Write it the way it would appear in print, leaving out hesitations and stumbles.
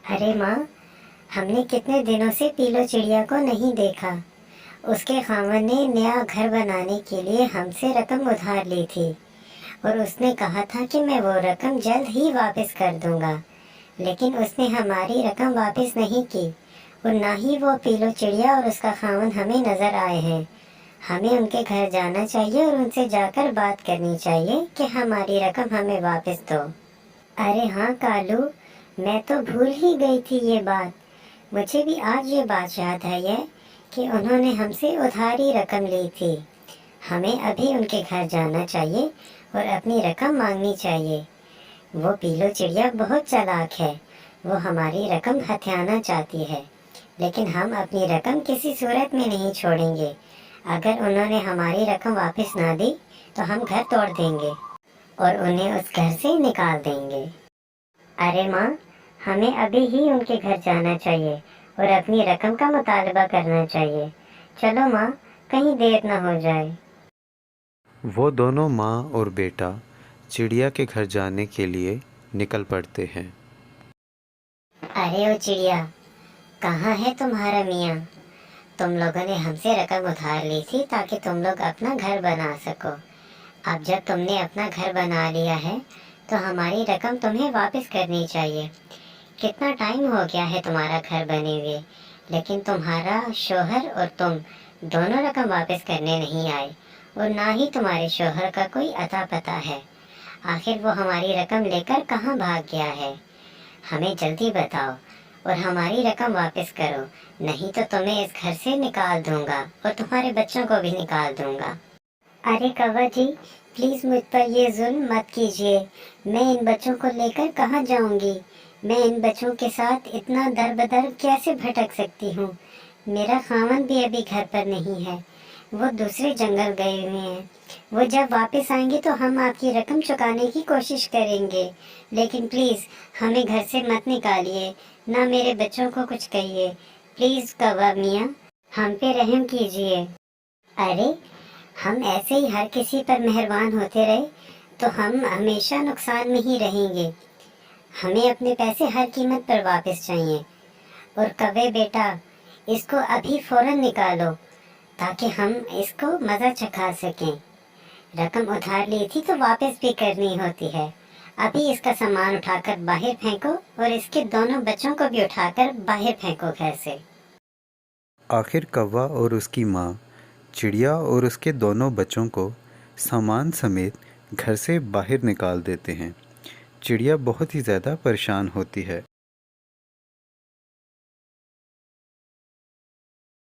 अरे माँ, हमने कितने दिनों से पीलो चिड़िया को नहीं देखा। उसके खामन ने नया घर बनाने के लिए हमसे रकम उधार ली थी और उसने कहा था कि मैं वो रकम जल्द ही वापस कर दूंगा, लेकिन उसने हमारी रकम वापस नहीं की और ना ही वो पीलो चिड़िया और उसका खामन हमें नजर आए हैं। हमें उनके घर जाना चाहिए और उनसे जाकर बात करनी चाहिए कि हमारी रकम हमें वापस दो। अरे हाँ कालू, मैं तो भूल ही गई थी ये बात। मुझे भी आज ये बात याद आई है कि उन्होंने हमसे उधारी रकम ली थी। हमें अभी उनके घर जाना चाहिए और अपनी रकम मांगनी चाहिए। वो पीलो चिड़िया बहुत चालाक है। वो हमारी रकम हथियाना चाहती है, लेकिन हम अपनी रकम किसी सूरत में नहीं छोड़ेंगे। अगर उन्होंने हमारी रकम वापस ना दी तो हम घर तोड़ देंगे और उन्हें उस घर से निकाल देंगे। अरे माँ, हमें अभी ही उनके घर जाना चाहिए और अपनी रकम का मुतालबा करना चाहिए। चलो माँ, कहीं देर न हो जाए। वो दोनों माँ और बेटा चिड़िया के घर जाने के लिए निकल पड़ते हैं। अरे ओ चिड़िया, कहाँ है तुम्हारा मियाँ? तुम लोगों ने हमसे रकम उधार ली थी ताकि तुम लोग अपना घर बना सको। अब जब तुमने अपना घर बना लिया है तो हमारी रकम तुम्हें वापस करनी चाहिए। कितना टाइम हो गया है तुम्हारा घर बने हुए, लेकिन तुम्हारा शोहर और तुम दोनों रकम वापस करने नहीं आए और ना ही तुम्हारे शोहर का कोई अता पता है। आखिर वो हमारी रकम लेकर कहाँ भाग गया है? हमें जल्दी बताओ और हमारी रकम वापस करो, नहीं तो तुम्हें इस घर से निकाल दूंगा और तुम्हारे बच्चों को भी निकाल दूंगा। अरे कौवा जी, प्लीज मुझ पर ये जुल्म मत कीजिए। मैं इन बच्चों को लेकर कहाँ जाऊंगी? मैं इन बच्चों के साथ इतना दर बदर कैसे भटक सकती हूँ? मेरा खामन भी अभी घर पर नहीं है, वो दूसरे जंगल गए हुए हैं। वो जब वापस आएंगे तो हम आपकी रकम चुकाने की कोशिश करेंगे, लेकिन प्लीज हमें घर से मत निकालिए, ना मेरे बच्चों को कुछ कहिए। प्लीज कौवा मियाँ, हम पे रहम कीजिए। अरे, हम ऐसे ही हर किसी पर मेहरबान होते रहे तो हम हमेशा नुकसान में ही रहेंगे। हमें अपने पैसे हर कीमत पर वापस चाहिए। और कौवे बेटा, इसको अभी फौरन निकालो ताकि हम इसको मज़ा चखा सकें। रकम उधार ली थी तो वापस भी करनी होती है। अभी इसका सामान उठाकर बाहर फेंको और इसके दोनों बच्चों को भी उठाकर बाहर फेंको घर से। आखिर कौवा और उसकी माँ चिड़िया और उसके दोनों बच्चों को सामान समेत घर से बाहर निकाल देते हैं। चिड़िया बहुत ही ज़्यादा परेशान होती है।